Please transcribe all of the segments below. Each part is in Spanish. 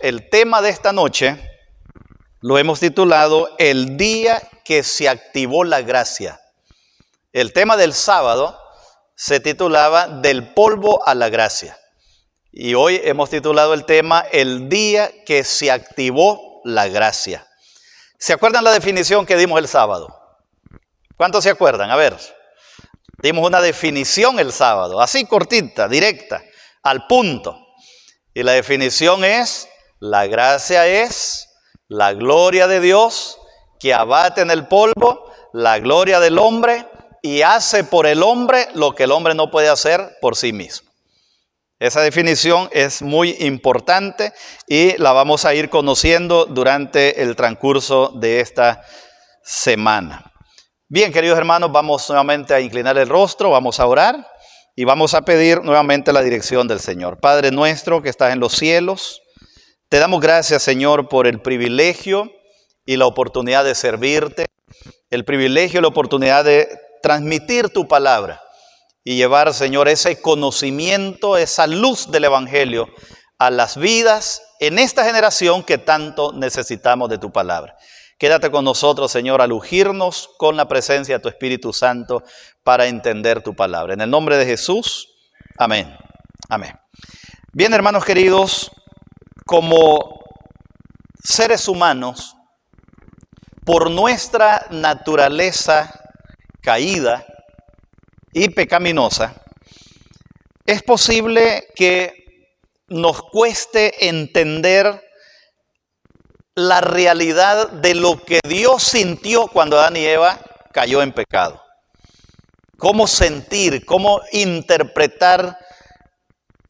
el tema de esta noche lo hemos titulado El día que se activó la gracia. El tema del sábado se titulaba Del polvo a la gracia. Y hoy hemos titulado el tema El día que se activó la gracia. ¿Se acuerdan la definición que dimos el sábado? ¿Cuántos se acuerdan? A ver, dimos una definición el sábado, así cortita, directa, al punto. Y la definición es, la gracia es la gloria de Dios que abate en el polvo, la gloria del hombre y hace por el hombre lo que el hombre no puede hacer por sí mismo. Esa definición es muy importante y la vamos a ir conociendo durante el transcurso de esta semana. Bien, queridos hermanos, vamos nuevamente a inclinar el rostro, vamos a orar y vamos a pedir nuevamente la dirección del Señor. Padre nuestro que estás en los cielos, te damos gracias, Señor, por el privilegio y la oportunidad de servirte, el privilegio y la oportunidad de transmitir tu palabra y llevar, Señor, ese conocimiento, esa luz del Evangelio a las vidas en esta generación que tanto necesitamos de tu palabra. Quédate con nosotros, Señor, al ungirnos con la presencia de tu Espíritu Santo para entender tu palabra. En el nombre de Jesús, amén. Amén. Bien, hermanos queridos, como seres humanos, por nuestra naturaleza caída y pecaminosa, es posible que nos cueste entender la realidad de lo que Dios sintió cuando Adán y Eva cayó en pecado. Cómo sentir, cómo interpretar,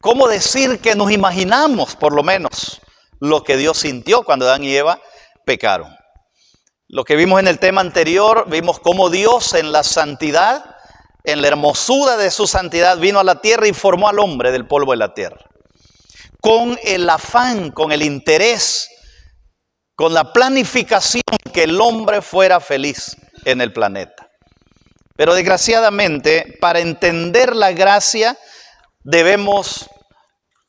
cómo decir que nos imaginamos, por lo menos, lo que Dios sintió cuando Adán y Eva pecaron. Lo que vimos en el tema anterior, vimos cómo Dios en la santidad, en la hermosura de su santidad, vino a la tierra y formó al hombre del polvo de la tierra. Con el afán, con el interés, con la planificación que el hombre fuera feliz en el planeta. Pero desgraciadamente, para entender la gracia, debemos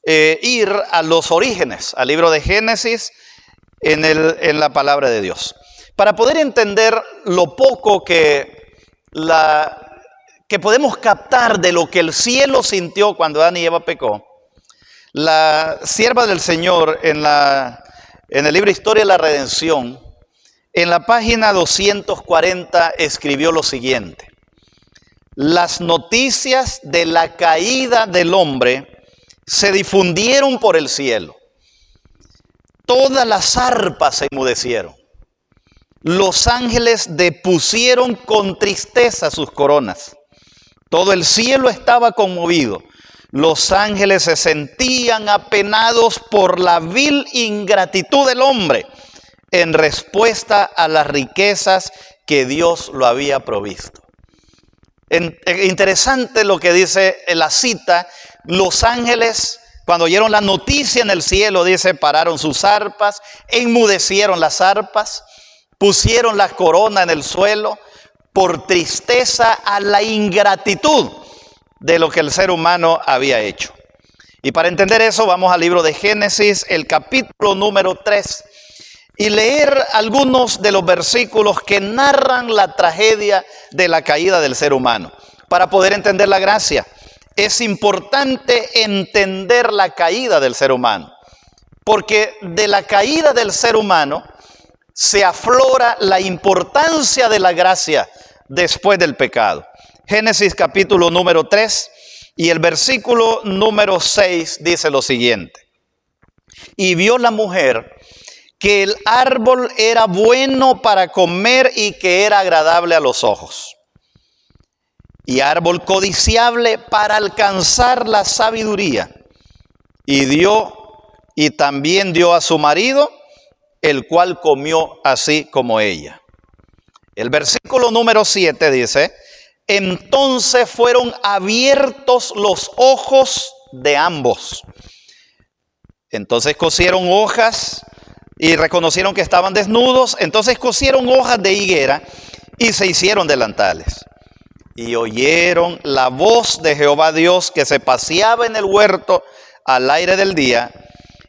ir a los orígenes, al libro de Génesis, en la palabra de Dios. Para poder entender lo poco que podemos captar de lo que el cielo sintió cuando Adán y Eva pecó, la sierva del Señor en el libro Historia de la Redención, en la página 240 escribió lo siguiente: las noticias de la caída del hombre se difundieron por el cielo. Todas las arpas se enmudecieron. Los ángeles depusieron con tristeza sus coronas. Todo el cielo estaba conmovido. Los ángeles se sentían apenados por la vil ingratitud del hombre en respuesta a las riquezas que Dios lo había provisto. Interesante lo que dice la cita. Los ángeles, cuando oyeron la noticia en el cielo, dice, pararon sus arpas, enmudecieron las arpas, pusieron la corona en el suelo por tristeza a la ingratitud de lo que el ser humano había hecho. Y para entender eso vamos al libro de Génesis, el capítulo número 3, y leer algunos de los versículos que narran la tragedia de la caída del ser humano. Para poder entender la gracia, es importante entender la caída del ser humano, porque de la caída del ser humano se aflora la importancia de la gracia después del pecado. Génesis capítulo número 3 y el versículo número 6 dice lo siguiente: y vio la mujer que el árbol era bueno para comer y que era agradable a los ojos, y árbol codiciable para alcanzar la sabiduría, y también dio a su marido, el cual comió así como ella. El versículo número 7 dice: entonces fueron abiertos los ojos de ambos. Entonces cosieron hojas y reconocieron que estaban desnudos. Entonces cosieron hojas de higuera y se hicieron delantales. Y oyeron la voz de Jehová Dios que se paseaba en el huerto al aire del día.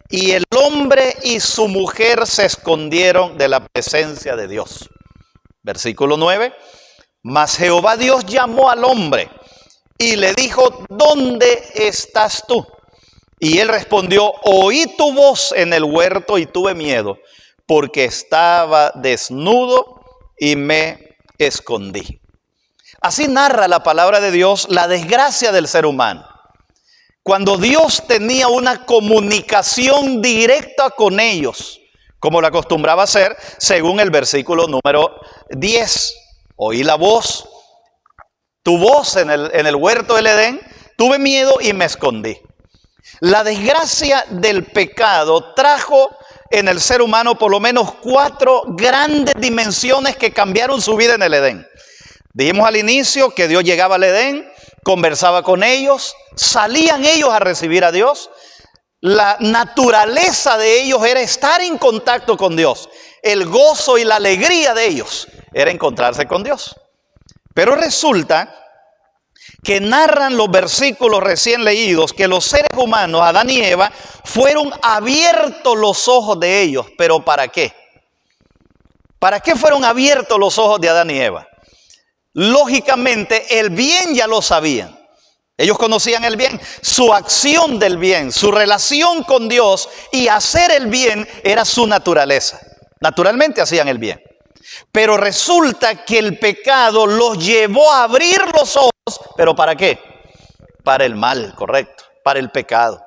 Y el hombre y su mujer se escondieron de la presencia de Dios. Versículo 9. Mas Jehová Dios llamó al hombre y le dijo: ¿dónde estás tú? Y él respondió: oí tu voz en el huerto y tuve miedo, porque estaba desnudo y me escondí. Así narra la palabra de Dios la desgracia del ser humano. Cuando Dios tenía una comunicación directa con ellos, como lo acostumbraba hacer, según el versículo número 10. Oí la voz, tu voz en el huerto del Edén, tuve miedo y me escondí. La desgracia del pecado trajo en el ser humano por lo menos 4 grandes dimensiones que cambiaron su vida en el Edén. Dijimos al inicio que Dios llegaba al Edén, conversaba con ellos, salían ellos a recibir a Dios. La naturaleza de ellos era estar en contacto con Dios. El gozo y la alegría de ellos era encontrarse con Dios. Pero resulta que narran los versículos recién leídos que los seres humanos, Adán y Eva, fueron abiertos los ojos de ellos. ¿Pero para qué? ¿Para qué fueron abiertos los ojos de Adán y Eva? Lógicamente, el bien ya lo sabían. Ellos conocían el bien, su acción del bien, su relación con Dios y hacer el bien era su naturaleza. Naturalmente hacían el bien. Pero resulta que el pecado los llevó a abrir los ojos. ¿Pero para qué? Para el mal, correcto, para el pecado.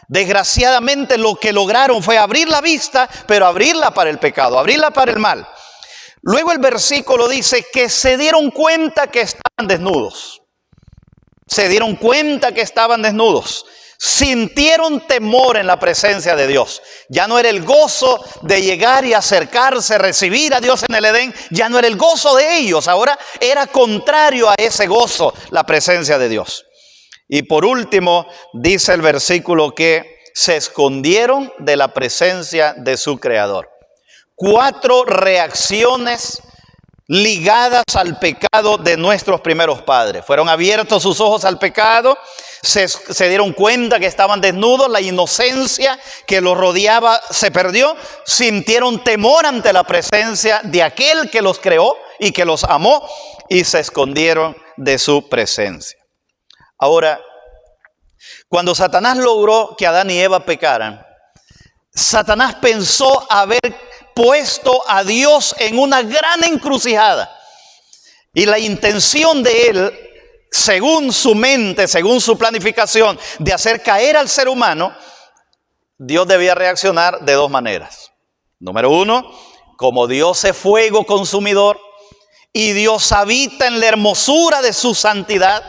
Desgraciadamente lo que lograron fue abrir la vista, pero abrirla para el pecado, abrirla para el mal. Luego el versículo dice que se dieron cuenta que estaban desnudos. Se dieron cuenta que estaban desnudos. Sintieron temor en la presencia de Dios. Ya no era el gozo de llegar y acercarse, recibir a Dios en el Edén. Ya no era el gozo de ellos. Ahora era contrario a ese gozo, la presencia de Dios. Y por último, dice el versículo que se escondieron de la presencia de su Creador. 4 reacciones ligadas al pecado de nuestros primeros padres. Fueron abiertos sus ojos al pecado, se dieron cuenta que estaban desnudos, la inocencia que los rodeaba se perdió, sintieron temor ante la presencia de aquel que los creó y que los amó y se escondieron de su presencia. Ahora, cuando Satanás logró que Adán y Eva pecaran, Satanás pensó haber puesto a Dios en una gran encrucijada. Y la intención de él, según su mente, según su planificación, de hacer caer al ser humano, Dios debía reaccionar de 2 maneras. Número 1, como Dios es fuego consumidor y Dios habita en la hermosura de su santidad,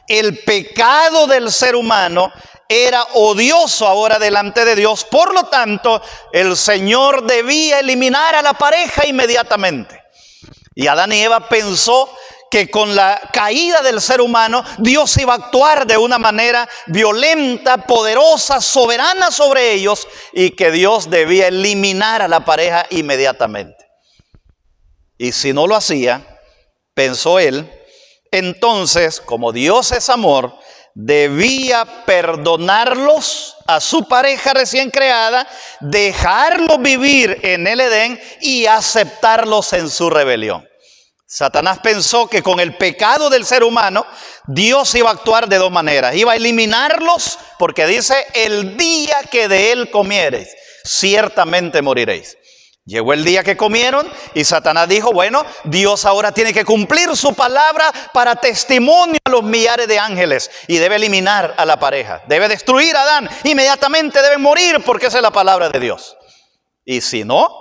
el pecado del ser humano era odioso ahora delante de Dios. Por lo tanto, el Señor debía eliminar a la pareja inmediatamente. Y Adán y Eva pensó que con la caída del ser humano, Dios iba a actuar de una manera violenta, poderosa, soberana sobre ellos, y que Dios debía eliminar a la pareja inmediatamente. Y si no lo hacía, pensó él, entonces, como Dios es amor, debía perdonarlos a su pareja recién creada, dejarlos vivir en el Edén y aceptarlos en su rebelión. Satanás pensó que con el pecado del ser humano, Dios iba a actuar de 2 maneras. Iba a eliminarlos porque dice, el día que de él comiereis, ciertamente moriréis. Llegó el día que comieron y Satanás dijo, bueno, Dios ahora tiene que cumplir su palabra para testimonio a los millares de ángeles y debe eliminar a la pareja, debe destruir a Adán, inmediatamente deben morir porque esa es la palabra de Dios. Y si no,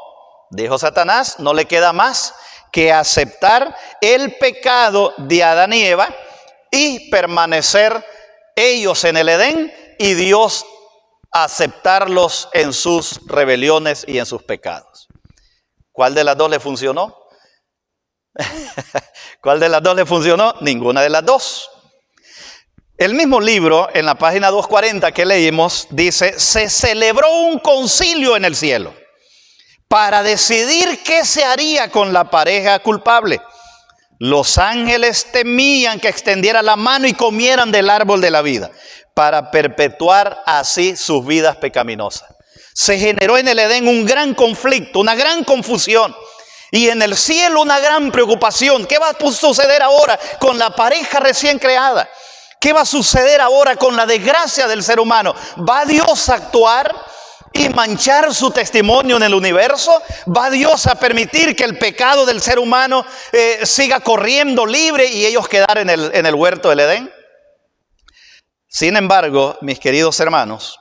dijo Satanás, no le queda más que aceptar el pecado de Adán y Eva y permanecer ellos en el Edén y Dios aceptarlos en sus rebeliones y en sus pecados. ¿Cuál de las 2 le funcionó? ¿Cuál de las 2 le funcionó? Ninguna de las 2. El mismo libro, en la página 240 que leímos, dice, se celebró un concilio en el cielo para decidir qué se haría con la pareja culpable. Los ángeles temían que extendiera la mano y comieran del árbol de la vida, para perpetuar así sus vidas pecaminosas. Se generó en el Edén un gran conflicto, una gran confusión. Y en el cielo una gran preocupación. ¿Qué va a suceder ahora con la pareja recién creada? ¿Qué va a suceder ahora con la desgracia del ser humano? ¿Va Dios a actuar y manchar su testimonio en el universo? ¿Va Dios a permitir que el pecado del ser humano siga corriendo libre y ellos quedar en el huerto del Edén? Sin embargo, mis queridos hermanos,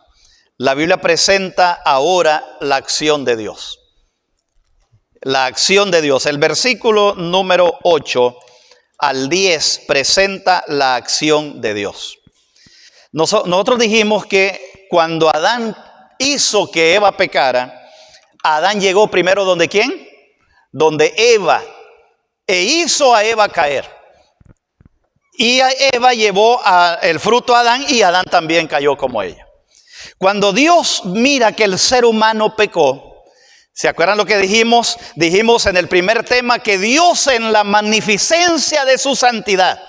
la Biblia presenta ahora la acción de Dios. La acción de Dios. El versículo número 8 al 10 presenta la acción de Dios. Nosotros dijimos que cuando Adán hizo que Eva pecara, Adán llegó primero ¿donde quién? Donde Eva, e hizo a Eva caer. Y a Eva llevó el fruto a Adán y Adán también cayó como ella. Cuando Dios mira que el ser humano pecó, ¿se acuerdan lo que dijimos? Dijimos en el primer tema que Dios en la magnificencia de su santidad,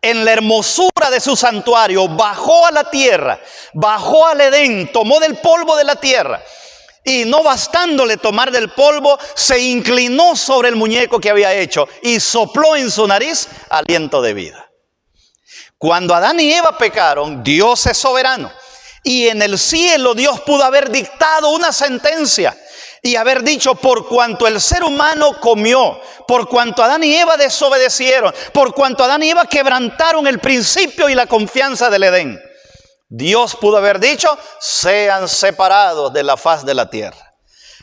en la hermosura de su santuario, bajó a la tierra, bajó al Edén, tomó del polvo de la tierra. Y no bastándole tomar del polvo, se inclinó sobre el muñeco que había hecho y sopló en su nariz aliento de vida. Cuando Adán y Eva pecaron, Dios es soberano. Y en el cielo Dios pudo haber dictado una sentencia y haber dicho: por cuanto el ser humano comió, por cuanto Adán y Eva desobedecieron, por cuanto Adán y Eva quebrantaron el principio y la confianza del Edén, Dios pudo haber dicho: sean separados de la faz de la tierra.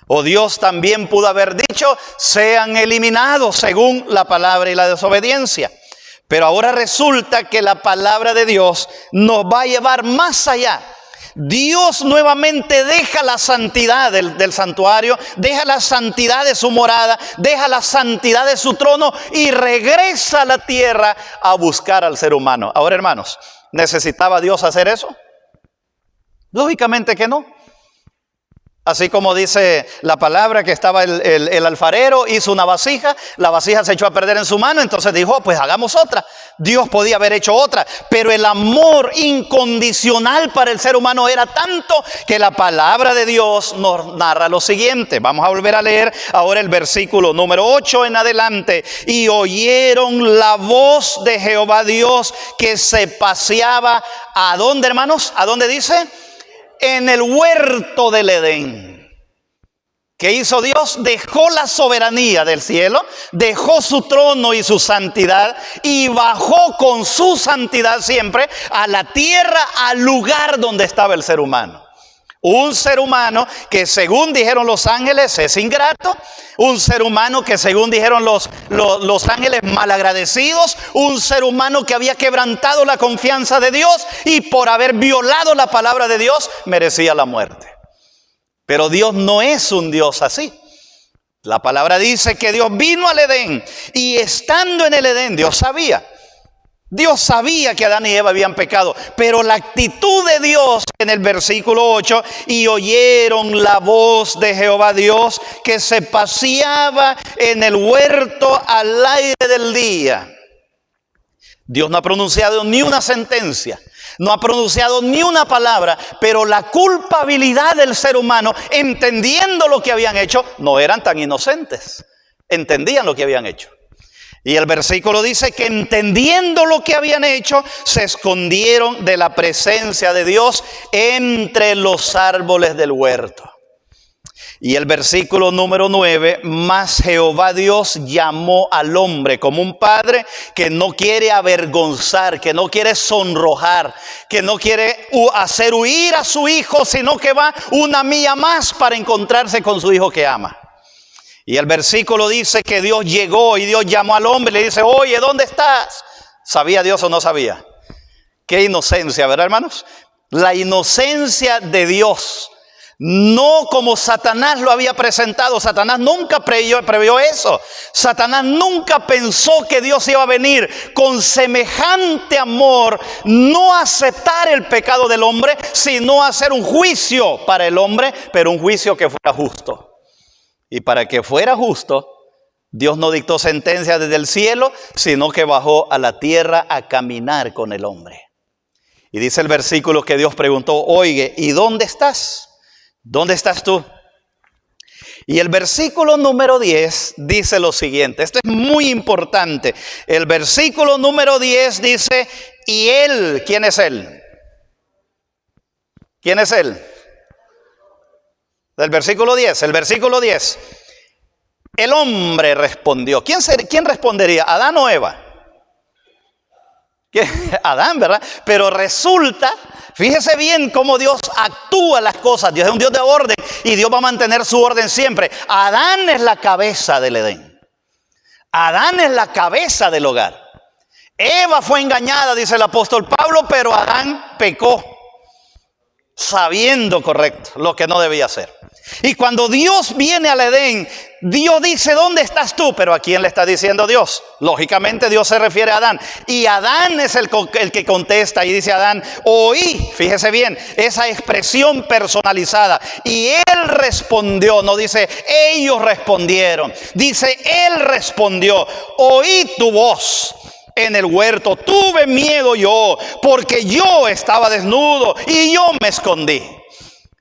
O Dios también pudo haber dicho: sean eliminados según la palabra y la desobediencia. Pero ahora resulta que la palabra de Dios nos va a llevar más allá. Dios nuevamente deja la santidad del santuario, deja la santidad de su morada, deja la santidad de su trono y regresa a la tierra a buscar al ser humano. Ahora, hermanos, ¿necesitaba Dios hacer eso? Lógicamente que no. Así como dice la palabra que estaba el alfarero, hizo una vasija, la vasija se echó a perder en su mano, entonces dijo: pues hagamos otra. Dios podía haber hecho otra, pero el amor incondicional para el ser humano era tanto que la palabra de Dios nos narra lo siguiente. Vamos a volver a leer ahora el versículo número 8 en adelante. Y oyeron la voz de Jehová Dios que se paseaba. ¿A dónde, hermanos? ¿A dónde dice? En el huerto del Edén. ¿Qué hizo Dios? Dejó la soberanía del cielo, dejó su trono y su santidad y bajó con su santidad siempre a la tierra, al lugar donde estaba el ser humano. Un ser humano que, según dijeron los ángeles, es ingrato. Un ser humano que, según dijeron los ángeles, malagradecidos. Un ser humano que había quebrantado la confianza de Dios y por haber violado la palabra de Dios merecía la muerte. Pero Dios no es un Dios así. La palabra dice que Dios vino al Edén y estando en el Edén, Dios sabía que Adán y Eva habían pecado, pero la actitud de Dios en el versículo 8: y oyeron la voz de Jehová Dios que se paseaba en el huerto al aire del día. Dios no ha pronunciado ni una sentencia, no ha pronunciado ni una palabra, pero la culpabilidad del ser humano, entendiendo lo que habían hecho, no eran tan inocentes, entendían lo que habían hecho. Y el versículo dice que entendiendo lo que habían hecho, se escondieron de la presencia de Dios entre los árboles del huerto. Y el versículo número 9: mas Jehová Dios llamó al hombre como un padre que no quiere avergonzar, que no quiere sonrojar, que no quiere hacer huir a su hijo, sino que va una milla más para encontrarse con su hijo que ama. Y el versículo dice que Dios llegó y Dios llamó al hombre y le dice: oye, ¿dónde estás? ¿Sabía Dios o no sabía? Qué inocencia, ¿verdad, hermanos? La inocencia de Dios, no como Satanás lo había presentado. Satanás nunca previó eso. Satanás nunca pensó que Dios iba a venir con semejante amor, no a aceptar el pecado del hombre, sino a hacer un juicio para el hombre, pero un juicio que fuera justo. Y para que fuera justo, Dios no dictó sentencia desde el cielo, sino que bajó a la tierra a caminar con el hombre. Y dice el versículo que Dios preguntó: oye, ¿y dónde estás? ¿Dónde estás tú? Y el versículo número 10 dice lo siguiente. Esto es muy importante. El versículo número 10 dice, y él, ¿quién es él? ¿Quién es él? Del versículo 10, el versículo 10. El hombre respondió. ¿Quién respondería? ¿Adán o Eva? Adán, ¿verdad? Pero resulta, fíjese bien cómo Dios actúa las cosas. Dios es un Dios de orden y Dios va a mantener su orden siempre. Adán es la cabeza del Edén. Adán es la cabeza del hogar. Eva fue engañada, dice el apóstol Pablo, pero Adán pecó, sabiendo correcto lo que no debía hacer. Y cuando Dios viene al Edén, Dios dice, ¿dónde estás tú? Pero ¿a quién le está diciendo Dios? Lógicamente Dios se refiere a Adán. Y Adán es el que contesta y dice Adán, oí, fíjese bien, esa expresión personalizada. Y él respondió, no dice ellos respondieron, dice él respondió, oí tu voz en el huerto, tuve miedo yo, porque yo estaba desnudo y yo me escondí.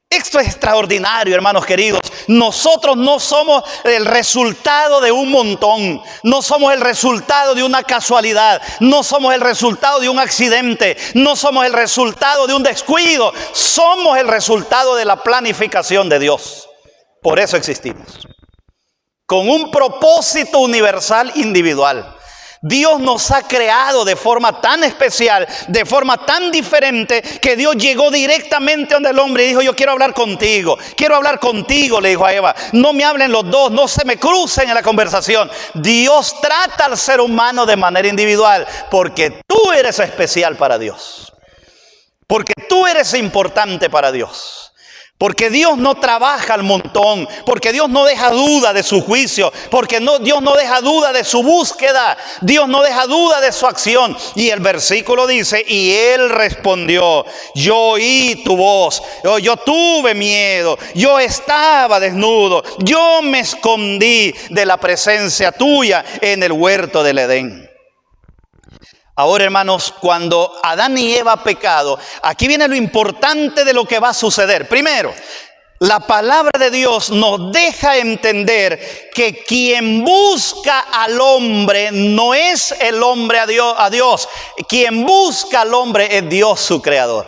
Esto es extraordinario, hermanos queridos. Nosotros no somos el resultado de un montón. No somos el resultado de una casualidad. No somos el resultado de un accidente. No somos el resultado de un descuido. Somos el resultado de la planificación de Dios. Por eso existimos. Con un propósito universal individual. Dios nos ha creado de forma tan especial, de forma tan diferente, que Dios llegó directamente donde el hombre y dijo, yo quiero hablar contigo, le dijo a Eva, no me hablen los dos, no se me crucen en la conversación. Dios trata al ser humano de manera individual, porque tú eres especial para Dios, porque tú eres importante para Dios. Porque Dios no trabaja al montón, porque Dios no deja duda de su juicio, porque Dios no deja duda de su búsqueda, Dios no deja duda de su acción. Y el versículo dice, y él respondió, yo oí tu voz, yo tuve miedo, yo estaba desnudo, yo me escondí de la presencia tuya en el huerto del Edén. Ahora, hermanos, cuando Adán y Eva han pecado, aquí viene lo importante de lo que va a suceder. Primero, la palabra de Dios nos deja entender que quien busca al hombre no es el hombre a Dios. Quien busca al hombre es Dios, su creador.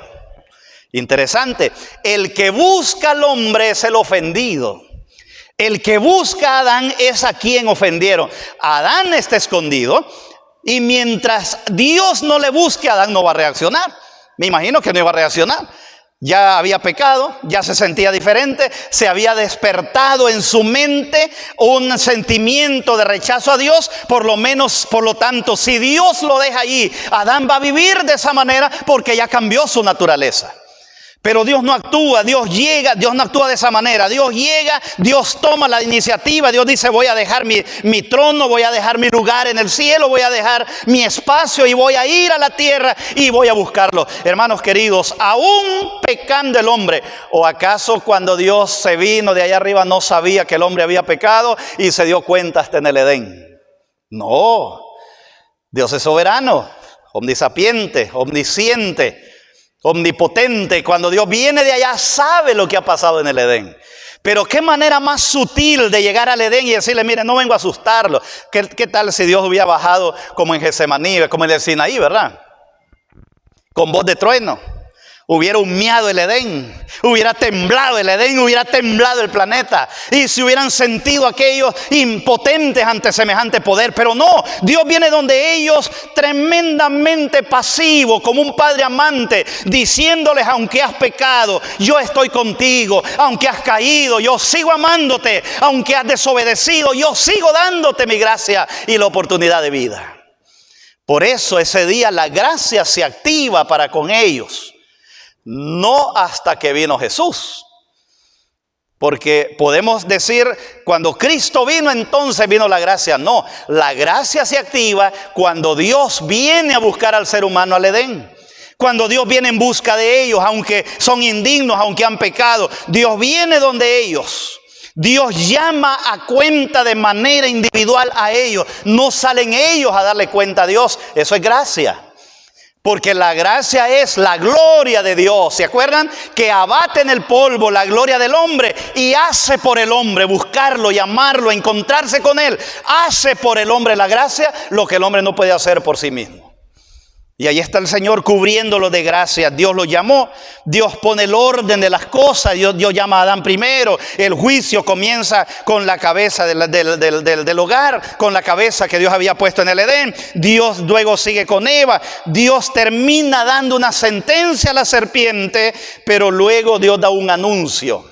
Interesante, el que busca al hombre es el ofendido. El que busca a Adán es a quien ofendieron. Adán está escondido. Y mientras Dios no le busque, Adán no va a reaccionar. Me imagino que no iba a reaccionar. Ya había pecado, ya se sentía diferente, se había despertado en su mente un sentimiento de rechazo a Dios. Por lo tanto, si Dios lo deja allí, Adán va a vivir de esa manera porque ya cambió su naturaleza. Pero Dios no actúa, Dios no actúa de esa manera. Dios llega, Dios toma la iniciativa, Dios dice, voy a dejar mi trono, voy a dejar mi lugar en el cielo, voy a dejar mi espacio y voy a ir a la tierra y voy a buscarlo. Hermanos queridos, aún pecando el hombre, ¿o acaso cuando Dios se vino de allá arriba no sabía que el hombre había pecado y se dio cuenta hasta en el Edén? No, Dios es soberano, omnisapiente, omnisciente, omnipotente. Cuando Dios viene de allá sabe lo que ha pasado en el Edén. Pero qué manera más sutil de llegar al Edén y decirle, mire, no vengo a asustarlo. ¿Qué tal si Dios hubiera bajado como en Getsemaní, como en el Sinaí, verdad? Con voz de trueno. Hubiera humeado el Edén, hubiera temblado el Edén, hubiera temblado el planeta. Y se hubieran sentido aquellos impotentes ante semejante poder. Pero no, Dios viene donde ellos tremendamente pasivo, como un padre amante, diciéndoles, aunque has pecado, yo estoy contigo. Aunque has caído, yo sigo amándote. Aunque has desobedecido, yo sigo dándote mi gracia y la oportunidad de vida. Por eso ese día la gracia se activa para con ellos. No hasta que vino Jesús. Porque podemos decir, cuando Cristo vino, entonces vino la gracia. No, la gracia se activa cuando Dios viene a buscar al ser humano al Edén. Cuando Dios viene en busca de ellos, aunque son indignos, aunque han pecado. Dios viene donde ellos. Dios llama a cuenta de manera individual a ellos. No salen ellos a darle cuenta a Dios. Eso es gracia. Porque la gracia es la gloria de Dios. ¿Se acuerdan? Que abate en el polvo la gloria del hombre y hace por el hombre, buscarlo, llamarlo, encontrarse con él. Hace por el hombre la gracia lo que el hombre no puede hacer por sí mismo. Y ahí está el Señor cubriéndolo de gracia. Dios lo llamó, Dios pone el orden de las cosas. Dios llama a Adán primero. El juicio comienza con la cabeza del hogar, con la cabeza que Dios había puesto en el Edén. Dios luego sigue con Eva. Dios termina dando una sentencia a la serpiente, pero luego Dios da un anuncio.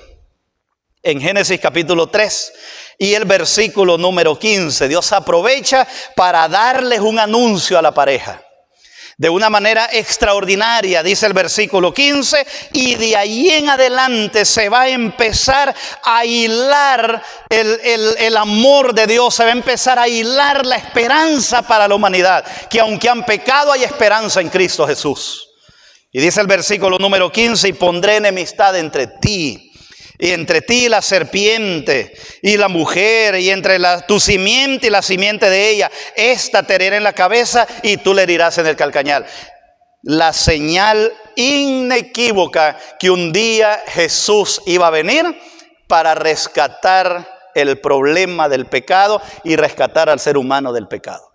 En Génesis capítulo 3 y el versículo número 15, Dios aprovecha para darles un anuncio a la pareja. De una manera extraordinaria, dice el versículo 15, y de ahí en adelante se va a empezar a hilar el amor de Dios, se va a empezar a hilar la esperanza para la humanidad, que aunque han pecado hay esperanza en Cristo Jesús. Y dice el versículo número 15, y pondré enemistad entre ti y la serpiente y la mujer, y entre tu simiente y la simiente de ella. Esta te herirá en la cabeza y tú le herirás en el calcañar. La señal inequívoca que un día Jesús iba a venir para rescatar el problema del pecado y rescatar al ser humano del pecado.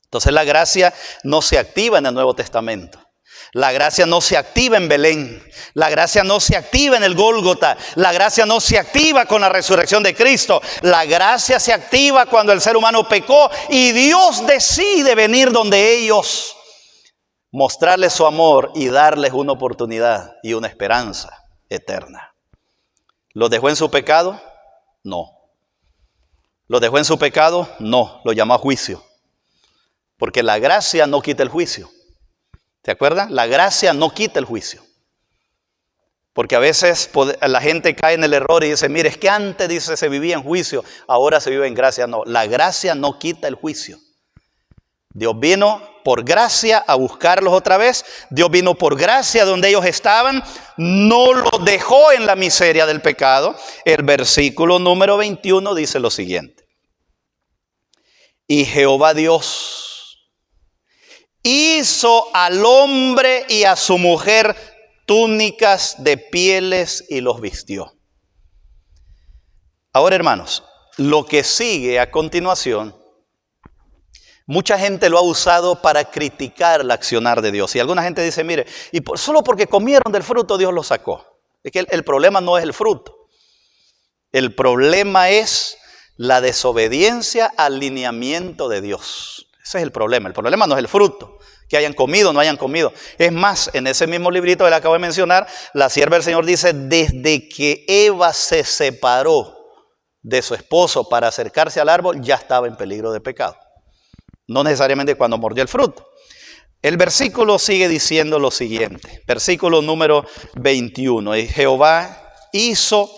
Entonces la gracia no se activa en el Nuevo Testamento. La gracia no se activa en Belén. La gracia no se activa en el Gólgota. La gracia no se activa con la resurrección de Cristo. La gracia se activa cuando el ser humano pecó y Dios decide venir donde ellos, mostrarles su amor y darles una oportunidad y una esperanza eterna. ¿Los dejó en su pecado? No. ¿Los dejó en su pecado? No. Lo llamó a juicio. Porque la gracia no quita el juicio. ¿Se acuerdan? La gracia no quita el juicio. Porque a veces la gente cae en el error y dice, mire, es que antes dice se vivía en juicio, ahora se vive en gracia. No, la gracia no quita el juicio. Dios vino por gracia a buscarlos otra vez. Dios vino por gracia donde ellos estaban. No los dejó en la miseria del pecado. El versículo número 21 dice lo siguiente. Y Jehová Dios hizo al hombre y a su mujer túnicas de pieles y los vistió. Ahora, hermanos, lo que sigue a continuación, mucha gente lo ha usado para criticar el accionar de Dios. Y alguna gente dice, mire, solo porque comieron del fruto Dios los sacó. Es que el problema no es el fruto. El problema es la desobediencia al lineamiento de Dios. Ese es el problema. El problema no es el fruto, que hayan comido o no hayan comido. Es más, en ese mismo librito que le acabo de mencionar, la sierva del Señor dice, desde que Eva se separó de su esposo para acercarse al árbol, ya estaba en peligro de pecado. No necesariamente cuando mordió el fruto. El versículo sigue diciendo lo siguiente. Versículo número 21. Y Jehová hizo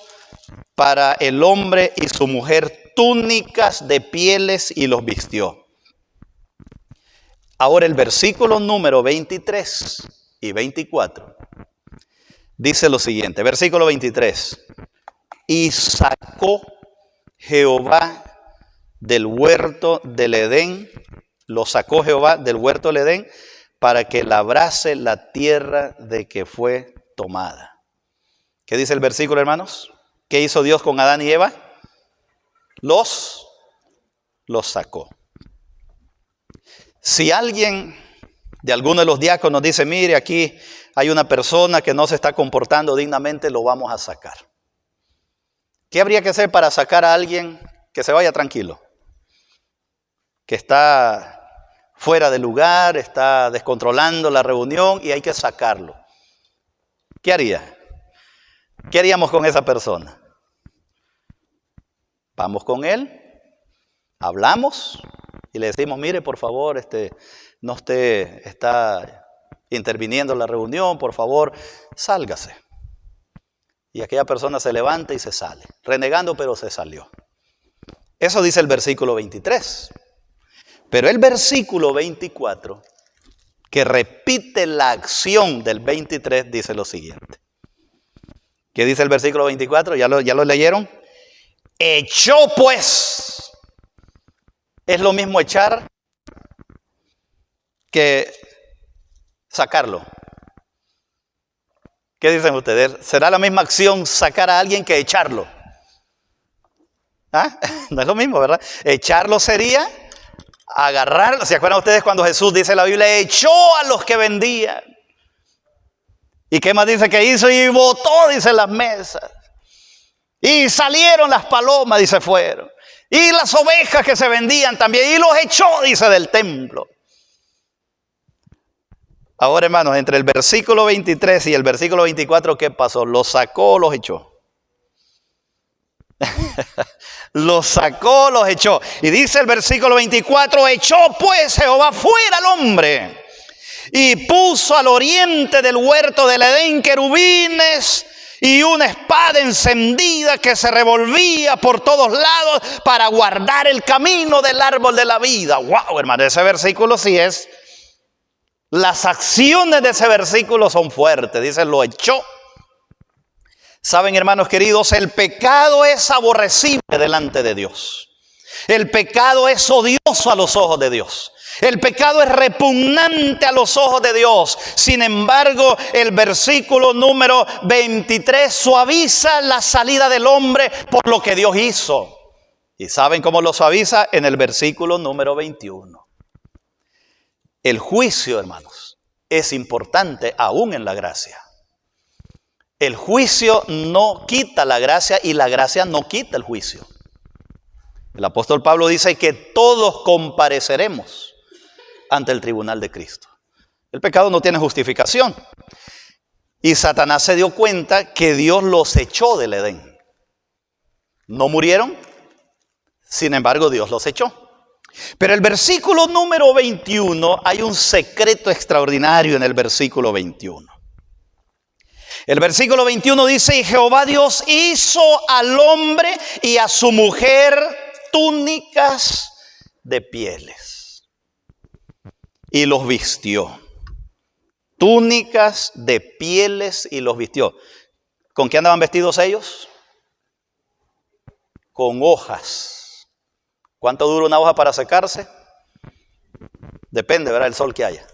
para el hombre y su mujer túnicas de pieles y los vistió. Ahora el versículo número 23 y 24 dice lo siguiente. Versículo 23. Y sacó Jehová del huerto del Edén, lo sacó Jehová del huerto del Edén para que labrase la tierra de que fue tomada. ¿Qué dice el versículo, hermanos? ¿Qué hizo Dios con Adán y Eva? Los sacó. Si alguien de alguno de los diáconos dice, mire, aquí hay una persona que no se está comportando dignamente, lo vamos a sacar. ¿Qué habría que hacer para sacar a alguien que se vaya tranquilo? Que está fuera de lugar, está descontrolando la reunión y hay que sacarlo. ¿Qué haría? ¿Qué haríamos con esa persona? Vamos con él, hablamos y le decimos, mire, por favor, no está interviniendo en la reunión, por favor, sálgase. Y aquella persona se levanta y se sale, renegando, pero se salió. Eso dice el versículo 23. Pero el versículo 24, que repite la acción del 23, dice lo siguiente. ¿Qué dice el versículo 24? ¿Ya lo leyeron? Echó pues. Es lo mismo echar que sacarlo. ¿Qué dicen ustedes? ¿Será la misma acción sacar a alguien que echarlo? ¿Ah? No es lo mismo, ¿verdad? Echarlo sería agarrarlo. ¿Se acuerdan ustedes cuando Jesús dice en la Biblia, echó a los que vendían? ¿Y qué más dice que hizo? Y botó, dice, las mesas. Y salieron las palomas, dice, fueron. Y las ovejas que se vendían también. Y los echó, dice, del templo. Ahora, hermanos, entre el versículo 23 y el versículo 24, ¿qué pasó? ¿Los sacó o los echó? Los sacó, los echó. Y dice el versículo 24, echó pues Jehová fuera al hombre y puso al oriente del huerto del Edén querubines y una espada encendida que se revolvía por todos lados para guardar el camino del árbol de la vida. Wow, hermano, ese versículo sí es. Las acciones de ese versículo son fuertes. Dice, lo echó. Saben, hermanos queridos, el pecado es aborrecible delante de Dios. El pecado es odioso a los ojos de Dios. El pecado es repugnante a los ojos de Dios. Sin embargo, el versículo número 23 suaviza la salida del hombre por lo que Dios hizo. ¿Y saben cómo lo suaviza? En el versículo número 21. El juicio, hermanos, es importante aún en la gracia. El juicio no quita la gracia y la gracia no quita el juicio. El apóstol Pablo dice que todos compareceremos ante el tribunal de Cristo. El pecado no tiene justificación. Y Satanás se dio cuenta que Dios los echó del Edén. No murieron, sin embargo Dios los echó. Pero el versículo número 21, hay un secreto extraordinario en el versículo 21. El versículo 21 dice, y Jehová Dios hizo al hombre y a su mujer túnicas de pieles y los vistió. Túnicas de pieles y los vistió. ¿Con qué andaban vestidos ellos? Con hojas. ¿Cuánto dura una hoja para secarse? Depende, ¿verdad? El sol que haya.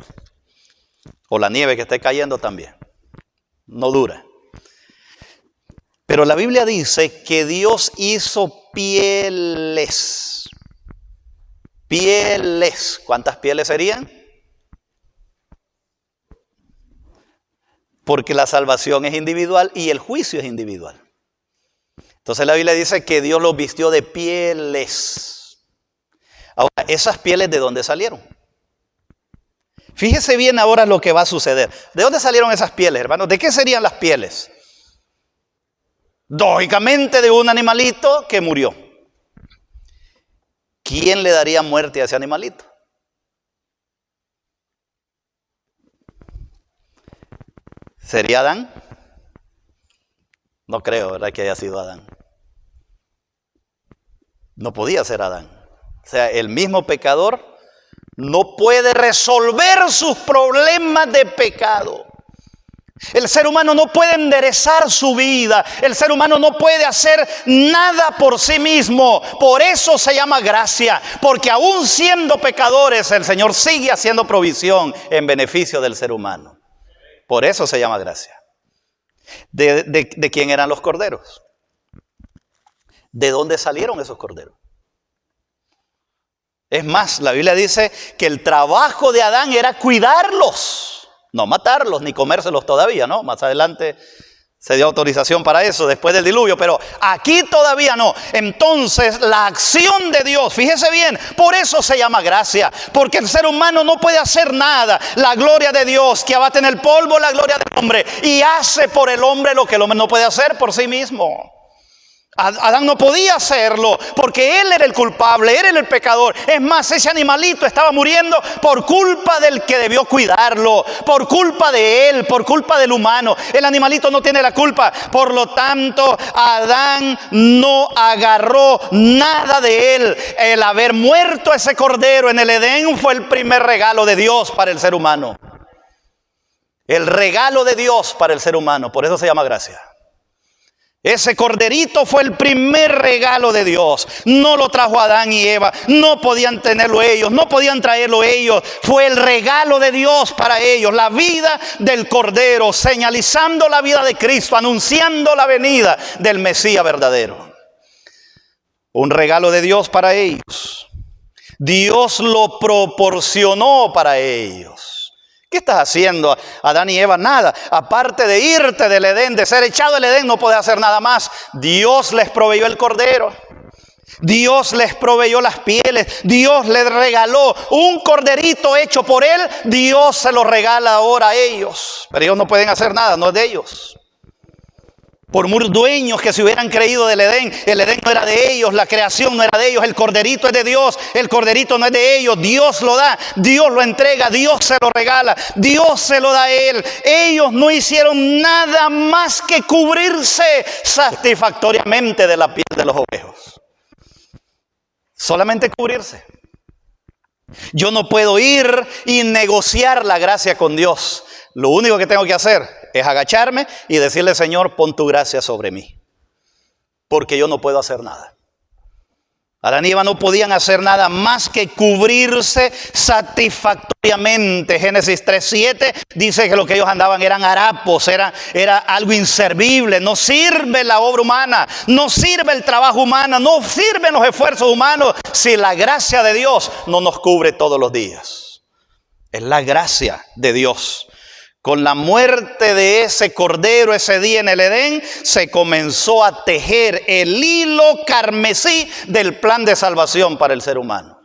O la nieve que esté cayendo también. No dura. Pero la Biblia dice que Dios hizo pieles. Pieles. ¿Cuántas pieles serían? Porque la salvación es individual y el juicio es individual. Entonces la Biblia dice que Dios los vistió de pieles. Ahora, ¿esas pieles de dónde salieron? Fíjese bien ahora lo que va a suceder. ¿De dónde salieron esas pieles, hermanos? ¿De qué serían las pieles? Lógicamente de un animalito que murió. ¿Quién le daría muerte a ese animalito? ¿Sería Adán? No creo, ¿verdad?, que haya sido Adán. No podía ser Adán. O sea, el mismo pecador no puede resolver sus problemas de pecado. El ser humano no puede enderezar su vida. El ser humano no puede hacer nada por sí mismo. Por eso se llama gracia. Porque aún siendo pecadores, el Señor sigue haciendo provisión en beneficio del ser humano. Por eso se llama gracia. ¿De quién eran los corderos? ¿De dónde salieron esos corderos? Es más, la Biblia dice que el trabajo de Adán era cuidarlos, no matarlos ni comérselos todavía, ¿no? Más adelante se dio autorización para eso después del diluvio, pero aquí todavía no. Entonces la acción de Dios, fíjese bien, por eso se llama gracia, porque el ser humano no puede hacer nada. La gloria de Dios que abate en el polvo, la gloria del hombre, y hace por el hombre lo que el hombre no puede hacer por sí mismo. Adán no podía hacerlo porque él era el culpable, él era el pecador. Es más, ese animalito estaba muriendo por culpa del que debió cuidarlo, por culpa de él, por culpa del humano. El animalito no tiene la culpa. Por lo tanto, Adán no agarró nada de él. El haber muerto ese cordero en el Edén fue el primer regalo de Dios para el ser humano. El regalo de Dios para el ser humano. Por eso se llama gracia. Ese corderito fue el primer regalo de Dios. No lo trajo Adán y Eva. No podían tenerlo ellos. No podían traerlo ellos. Fue el regalo de Dios para ellos. La vida del cordero, señalizando la vida de Cristo, anunciando la venida del Mesías verdadero. Un regalo de Dios para ellos. Dios lo proporcionó para ellos. ¿Qué estás haciendo, Adán y Eva? Nada. Aparte de irte del Edén, de ser echado del Edén, no podés hacer nada más. Dios les proveyó el cordero. Dios les proveyó las pieles. Dios les regaló un corderito hecho por Él. Dios se lo regala ahora a ellos. Pero ellos no pueden hacer nada, no es de ellos. Por muy dueños que se hubieran creído del Edén, el Edén no era de ellos, la creación no era de ellos, el corderito es de Dios, el corderito no es de ellos, Dios lo da, Dios lo entrega, Dios se lo regala, Dios se lo da a Él. Ellos no hicieron nada más que cubrirse satisfactoriamente de la piel de los ovejos. Solamente cubrirse. Yo no puedo ir y negociar la gracia con Dios. Lo único que tengo que hacer es agacharme y decirle: Señor, pon tu gracia sobre mí, porque yo no puedo hacer nada. Adán y Eva no podían hacer nada más que cubrirse satisfactoriamente. Génesis 3:7 dice que lo que ellos andaban eran harapos, era algo inservible. No sirve la obra humana, no sirve el trabajo humano, no sirven los esfuerzos humanos si la gracia de Dios no nos cubre todos los días. Es la gracia de Dios. Con la muerte de ese cordero ese día en el Edén, se comenzó a tejer el hilo carmesí del plan de salvación para el ser humano.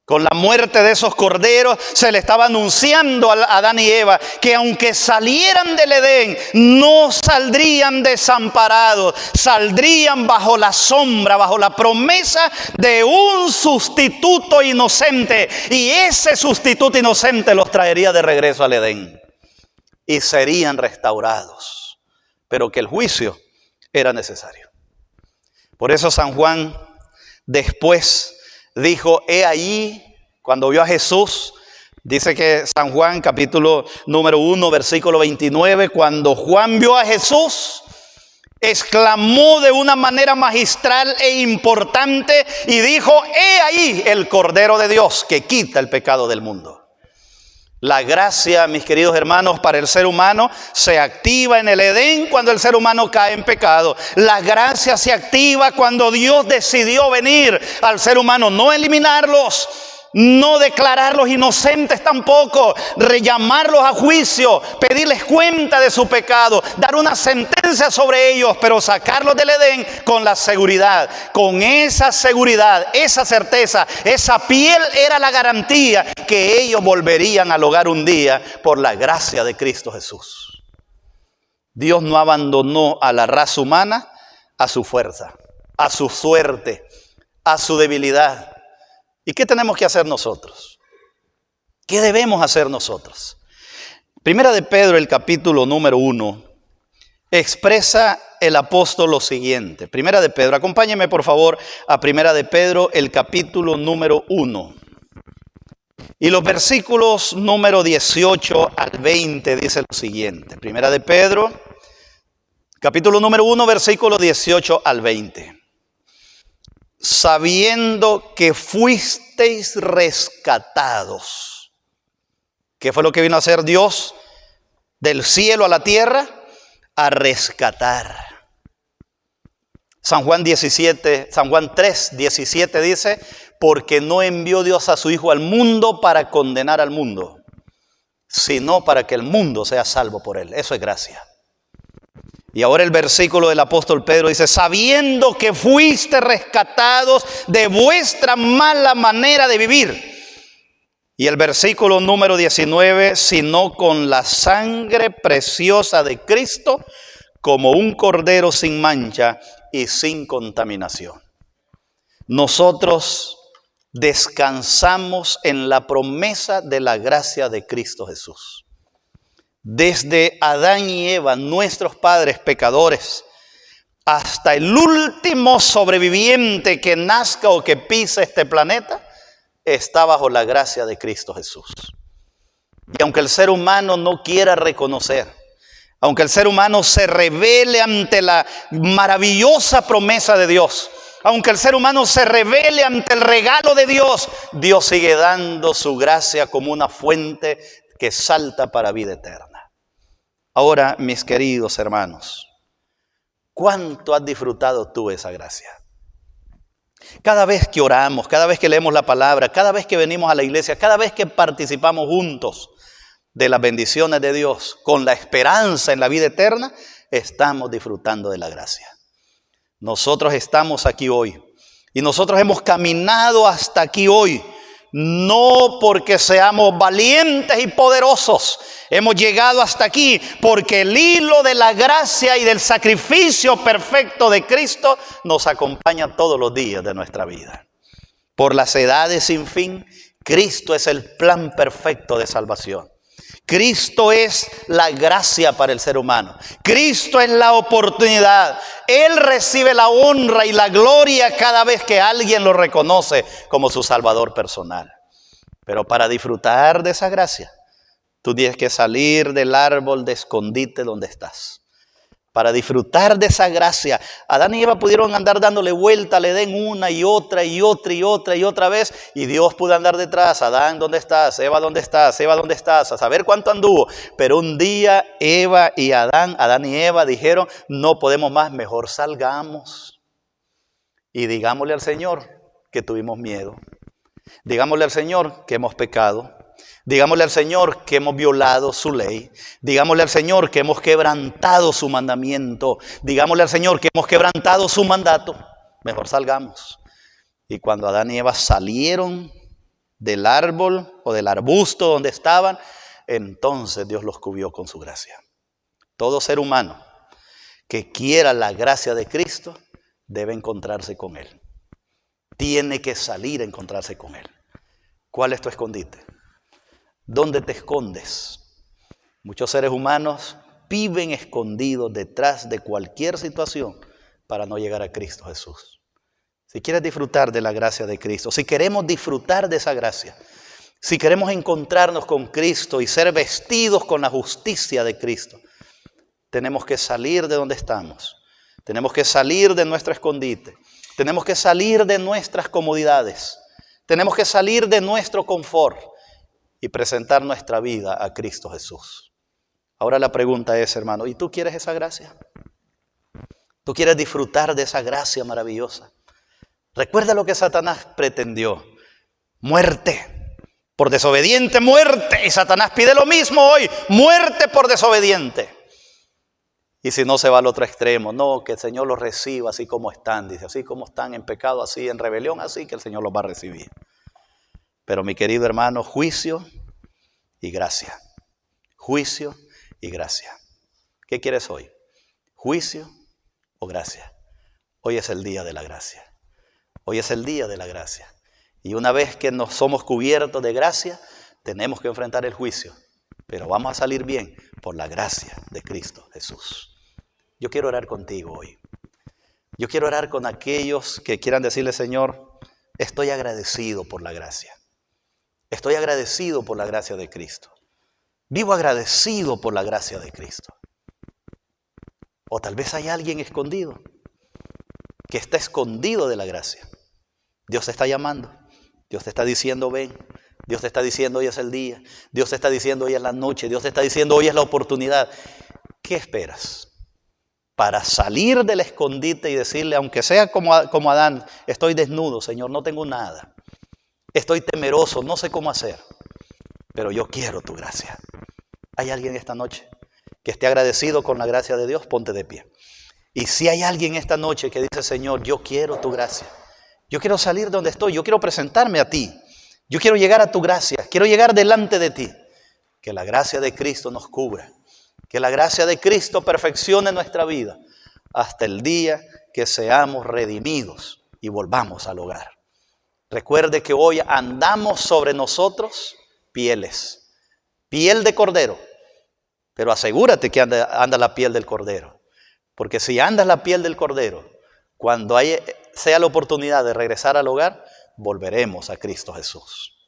Con la muerte de esos corderos se le estaba anunciando a Adán y Eva que aunque salieran del Edén, no saldrían desamparados, saldrían bajo la sombra, bajo la promesa de un sustituto inocente. Y ese sustituto inocente los traería de regreso al Edén. Y serían restaurados, pero que el juicio era necesario. Por eso San Juan después dijo: he allí, cuando vio a Jesús, dice que San Juan capítulo número 1 versículo 29, cuando Juan vio a Jesús, exclamó de una manera magistral e importante y dijo: he ahí el Cordero de Dios que quita el pecado del mundo. La gracia, mis queridos hermanos, para el ser humano se activa en el Edén cuando el ser humano cae en pecado. La gracia se activa cuando Dios decidió venir al ser humano, no eliminarlos, no declararlos inocentes tampoco, rellamarlos a juicio, pedirles cuenta de su pecado, dar una sentencia sobre ellos, pero sacarlos del Edén con la seguridad, con esa seguridad, esa certeza, esa piel era la garantía que ellos volverían al hogar un día por la gracia de Cristo Jesús. Dios no abandonó a la raza humana a su fuerza, a su suerte, a su debilidad. ¿Y qué tenemos que hacer nosotros? ¿Qué debemos hacer nosotros? Primera de Pedro, el capítulo número 1, expresa el apóstol lo siguiente. Primera de Pedro, acompáñeme por favor a Primera de Pedro, el capítulo número 1. Y los versículos número 18 al 20 dice lo siguiente. Primera de Pedro, capítulo número 1, versículo 18 al 20. Sabiendo que fuisteis rescatados. ¿Qué fue lo que vino a hacer Dios del cielo a la tierra? A rescatar. San Juan 3:17 dice: porque no envió Dios a su Hijo al mundo para condenar al mundo, sino para que el mundo sea salvo por él. Eso es gracia. Y ahora el versículo del apóstol Pedro dice: sabiendo que fuiste rescatados de vuestra mala manera de vivir. Y el versículo número 19: sino con la sangre preciosa de Cristo, como un cordero sin mancha y sin contaminación. Nosotros descansamos en la promesa de la gracia de Cristo Jesús. Desde Adán y Eva, nuestros padres pecadores, hasta el último sobreviviente que nazca o que pise este planeta, está bajo la gracia de Cristo Jesús. Y aunque el ser humano no quiera reconocer, Aunque el ser humano se rebele ante la maravillosa promesa de Dios, aunque el ser humano se rebele ante el regalo de Dios, Dios sigue dando su gracia como una fuente que salta para vida eterna. Ahora, mis queridos hermanos, ¿cuánto has disfrutado tú esa gracia? Cada vez que oramos, cada vez que leemos la palabra, cada vez que venimos a la iglesia, cada vez que participamos juntos de las bendiciones de Dios con la esperanza en la vida eterna, estamos disfrutando de la gracia. Nosotros estamos aquí hoy y nosotros hemos caminado hasta aquí hoy, no porque seamos valientes y poderosos. Hemos llegado hasta aquí porque el hilo de la gracia y del sacrificio perfecto de Cristo nos acompaña todos los días de nuestra vida. Por las edades sin fin, Cristo es el plan perfecto de salvación. Cristo es la gracia para el ser humano. Cristo es la oportunidad. Él recibe la honra y la gloria cada vez que alguien lo reconoce como su Salvador personal. Pero para disfrutar de esa gracia, tú tienes que salir del árbol de escondite donde estás. Para disfrutar de esa gracia, Adán y Eva pudieron andar dándole vuelta, le den una y otra y otra y otra y otra vez, y Dios pudo andar detrás. Adán, ¿dónde estás? Eva, ¿dónde estás? Eva, ¿dónde estás? A saber cuánto anduvo. Pero un día Adán y Eva dijeron, no podemos más, mejor salgamos. Y digámosle al Señor que tuvimos miedo. Digámosle al Señor que hemos pecado. Digámosle al Señor que hemos violado su ley. Digámosle al Señor que hemos quebrantado su mandamiento. Digámosle al Señor que hemos quebrantado su mandato. Mejor salgamos. Y cuando Adán y Eva salieron del árbol o del arbusto donde estaban, entonces Dios los cubrió con su gracia. Todo ser humano que quiera la gracia de Cristo debe encontrarse con Él. Tiene que salir a encontrarse con Él. ¿Cuál es tu escondite? ¿Dónde te escondes? Muchos seres humanos viven escondidos detrás de cualquier situación para no llegar a Cristo Jesús. Si quieres disfrutar de la gracia de Cristo, si queremos disfrutar de esa gracia, si queremos encontrarnos con Cristo y ser vestidos con la justicia de Cristo, tenemos que salir de donde estamos. Tenemos que salir de nuestro escondite. Tenemos que salir de nuestras comodidades. Tenemos que salir de nuestro confort y presentar nuestra vida a Cristo Jesús. Ahora la pregunta es, hermano, ¿y tú quieres esa gracia? ¿Tú quieres disfrutar de esa gracia maravillosa? Recuerda lo que Satanás pretendió. Muerte. Por desobediente, muerte. Y Satanás pide lo mismo hoy. Muerte por desobediente. Y si no, se va al otro extremo. No, que el Señor los reciba así como están. Dice, así como están en pecado, así en rebelión, así que el Señor los va a recibir. Pero mi querido hermano, juicio y gracia. Juicio y gracia. ¿Qué quieres hoy? ¿Juicio o gracia? Hoy es el día de la gracia. Hoy es el día de la gracia. Y una vez que nos somos cubiertos de gracia, tenemos que enfrentar el juicio. Pero vamos a salir bien por la gracia de Cristo Jesús. Yo quiero orar contigo hoy. Yo quiero orar con aquellos que quieran decirle, Señor, estoy agradecido por la gracia. Estoy agradecido por la gracia de Cristo. Vivo agradecido por la gracia de Cristo. O tal vez hay alguien escondido, que está escondido de la gracia. Dios te está llamando. Dios te está diciendo, ven. Dios te está diciendo, hoy es el día. Dios te está diciendo, hoy es la noche. Dios te está diciendo, hoy es la oportunidad. ¿Qué esperas? Para salir del escondite y decirle, aunque sea como Adán, estoy desnudo, Señor, no tengo nada. Estoy temeroso, no sé cómo hacer, pero yo quiero tu gracia. ¿Hay alguien esta noche que esté agradecido con la gracia de Dios? Ponte de pie. Y si hay alguien esta noche que dice, Señor, yo quiero tu gracia. Yo quiero salir donde estoy, yo quiero presentarme a ti. Yo quiero llegar a tu gracia, quiero llegar delante de ti. Que la gracia de Cristo nos cubra. Que la gracia de Cristo perfeccione nuestra vida hasta el día que seamos redimidos y volvamos al hogar. Recuerde que hoy andamos sobre nosotros pieles, piel de cordero, pero asegúrate que anda la piel del cordero, porque si andas la piel del cordero, cuando sea la oportunidad de regresar al hogar, volveremos a Cristo Jesús.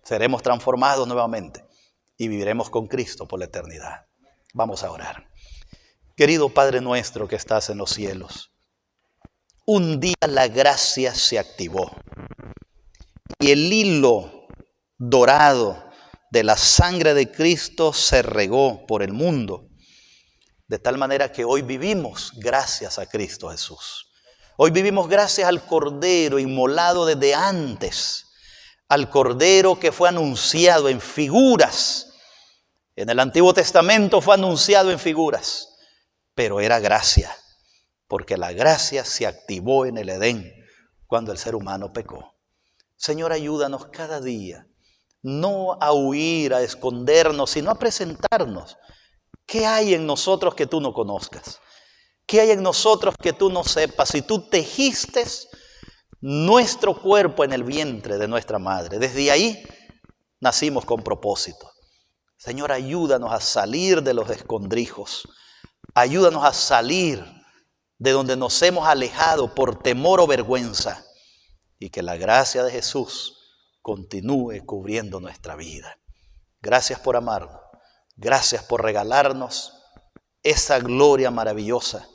Seremos transformados nuevamente y viviremos con Cristo por la eternidad. Vamos a orar. Querido Padre nuestro que estás en los cielos, un día la gracia se activó y el hilo dorado de la sangre de Cristo se regó por el mundo, de tal manera que hoy vivimos gracias a Cristo Jesús. Hoy vivimos gracias al Cordero inmolado desde antes, al Cordero que fue anunciado en figuras. En el Antiguo Testamento fue anunciado en figuras, pero era gracia, porque la gracia se activó en el Edén cuando el ser humano pecó. Señor, ayúdanos cada día, no a huir, a escondernos, sino a presentarnos. ¿Qué hay en nosotros que tú no conozcas? ¿Qué hay en nosotros que tú no sepas? Si tú tejiste nuestro cuerpo en el vientre de nuestra madre, desde ahí nacimos con propósito. Señor, ayúdanos a salir de los escondrijos. Ayúdanos a salir de donde nos hemos alejado por temor o vergüenza. Y que la gracia de Jesús continúe cubriendo nuestra vida. Gracias por amarnos. Gracias por regalarnos esa gloria maravillosa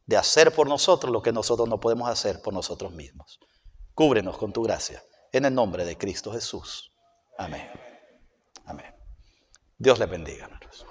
de hacer por nosotros lo que nosotros no podemos hacer por nosotros mismos. Cúbrenos con tu gracia. En el nombre de Cristo Jesús. Amén. Amén. Dios les bendiga, hermanos.